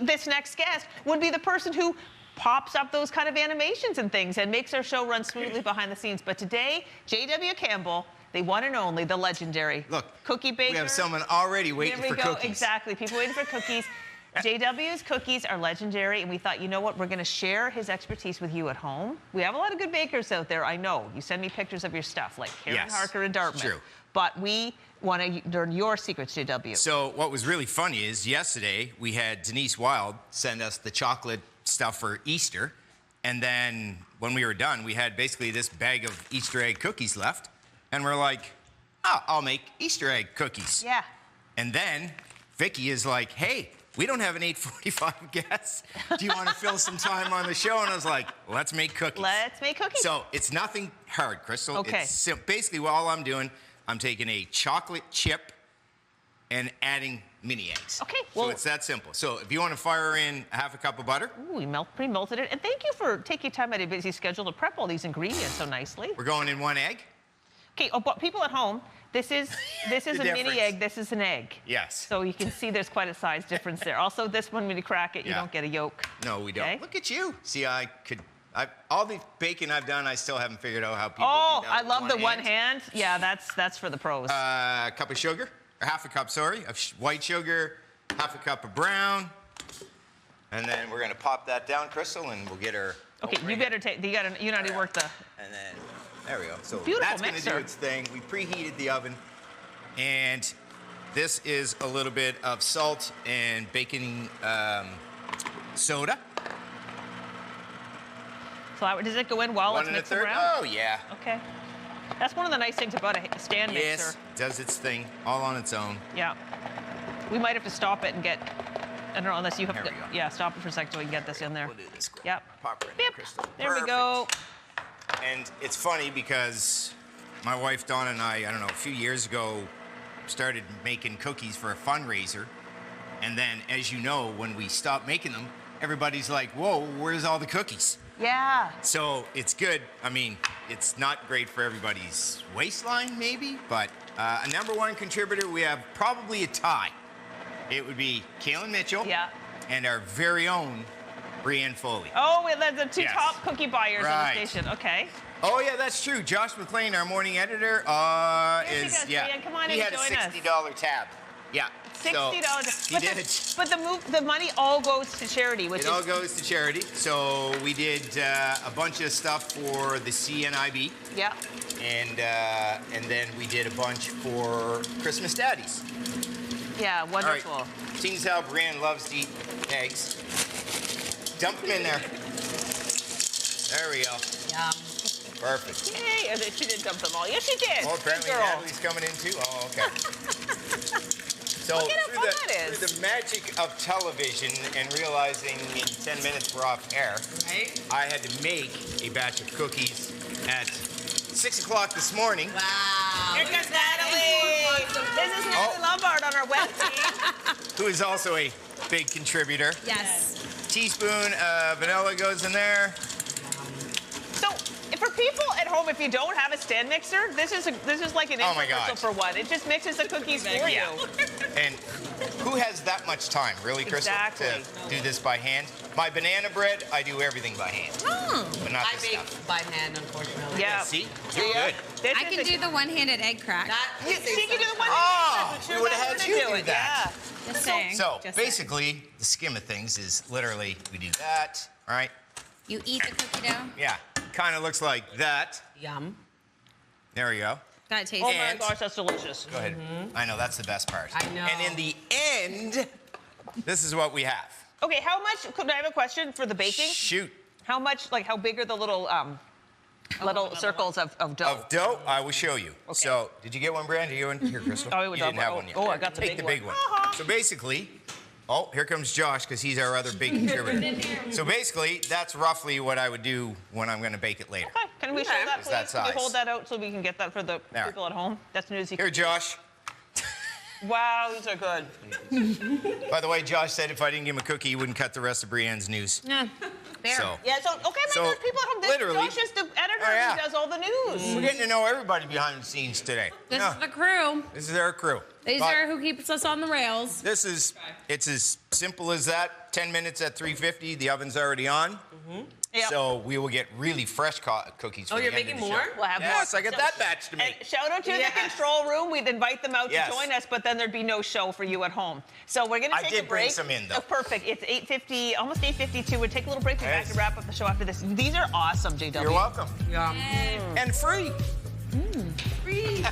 this next guest would be the person who pops up those kind of animations and things and makes our show run smoothly behind the scenes. But today, J.W. Campbell, the one and only, the legendary cookie baker. We have someone already waiting for cookies. Exactly, people waiting for cookies. JW's cookies are legendary, and we thought, you know what, we're going to share his expertise with you at home. We have a lot of good bakers out there, I know. You send me pictures of your stuff, like Karen Harker in Dartmouth. True. But we want to learn your secrets, JW. So what was really funny is yesterday we had Denise Wild send us the chocolate stuff for Easter, and then when we were done, we had basically this bag of Easter egg cookies left, and we're like, oh, I'll make Easter egg cookies. Yeah. And then Vicky is like, hey, we don't have an 8:45 guest. Do you want to fill some time on the show? And I was like, let's make cookies. Let's make cookies. So it's nothing hard, Crystal. Okay. It's basically all I'm doing, I'm taking a chocolate chip and adding mini eggs. Okay. Well, so it's that simple. So if you want to fire in half a cup of butter. Ooh, we pre-melted it. And thank you for taking time out of your busy schedule to prep all these ingredients so nicely. We're going in 1 egg. Okay, but people at home, this is a mini egg, this is an egg. Yes. So you can see there's quite a size difference there. Also, this one, when you crack it, you don't get a yolk. No, we don't. Okay? Look at you. See, all the baking I've done, I still haven't figured out how people do that I love the one hand. hand. Yeah, that's for the pros. A cup of sugar, or half a cup, sorry, of white sugar, half a cup of brown. And then we're going to pop that down, Crystal, and we'll get her. Okay, you better take, you know how to work the. And then, there we go. So beautiful that's going to do mixer. its thing. We preheated the oven. And this is a little bit of salt and baking soda. So does it go in while it's mixing around? Oh, yeah. Okay. That's one of the nice things about a stand mixer. Yes, it does its thing, all on its own. Yeah. We might have to stop it and get, I don't know, unless you have There to, we go. yeah, stop it for a second so we can get this in there. We'll do this. Yep. Pop her in Beep. Crystal. There we go. And it's funny because my wife Donna and I don't know, a few years ago, started making cookies for a fundraiser. And then, as you know, when we stopped making them, everybody's like, whoa, where's all the cookies? Yeah. So it's good. I mean, it's not great for everybody's waistline, maybe, but a #1 contributor, we have probably a tie. It would be Kaylin Mitchell and our very own Brianne Foley. Oh, that's the two top cookie buyers on the station. Okay. Oh, yeah, that's true. Josh McLean, our morning editor, Brianne, come on he in had and a join us. $60 tab. Yeah. $60. He did. But the money all goes to charity, which it all goes to charity. So we did a bunch of stuff for the CNIB. Yeah. And then we did a bunch for Christmas Daddies. Yeah, wonderful. All right. Seeing as how Brianne loves to eat eggs, dump them in there. There we go. Yum. Perfect. Yay, and she didn't dump them all. Yes, she did. Well, apparently Good girl. Natalie's coming in too. Oh, okay. So Look at how fun that is. through the magic of television and realizing in 10 minutes we're off air, I had to make a batch of cookies at 6 o'clock this morning. Wow. Here comes Natalie. This is Natalie Lombard on our web team. Who is also a big contributor. Yes. Teaspoon of vanilla goes in there. So, for people at home, if you don't have a stand mixer, this is like an infomercial for one. It just mixes the cookies for you. And who has that much time, really, Crystal, to do this by hand? My banana bread, I do everything by hand. But not I this bake stuff. by hand, unfortunately. Yeah. See? You're good. I can do the one-handed egg crack. She can do the one. Oh, we would have had you do that. Yeah. Just saying. So Just basically, the skim of things is literally we do that, all right? You eat the cookie dough. Yeah, kind of looks like that. Yum. There we go. Got to taste Oh it. my gosh, that's delicious. Go ahead. I know, that's the best part. I know. And in the end, this is what we have. Okay, how much? Could I have a question for the baking? Shoot. How much? Like, how big are the little circles of dough? Of dough, I will show you. Okay. So, did you get one, Brand? Did you get one? Here, Crystal. Oh, you didn't have one yet. Oh, I got the Take big the big one. So basically, oh, here comes Josh, because he's our other big contributor. So basically, that's roughly what I would do when I'm going to bake it later. Okay, can we show that, Is please? that Can size. you hold that out so we can get that for the There. people at home? That's newsy. Here, Josh. Wow, these are good. By the way, Josh said if I didn't give him a cookie, he wouldn't cut the rest of Brienne's news. Yeah. There. So, Yeah, so, okay, So, my God, people at home, this literally- Josh is the editor Oh, yeah. who does all the news. we're getting to know everybody behind the scenes today. This is the crew. This is our crew. These But are who keeps us on the rails. it's as Simple as that. 10 minutes at 350. The oven's already on. Yep. So we will get really fresh cookies. For you're the end making of the more? show. We'll have yes, more. I got that batch to make. And shout out to the control room. We'd invite them out Yes. to join us, but then there'd be no show for you at home. So we're going to I take did a break. bring some in, though. Oh, perfect. It's 8:50, almost 8:52. We'll take a little break. We're back Yes. to wrap up the show after this. These are awesome, JW. You're welcome. Yum. And free. Free.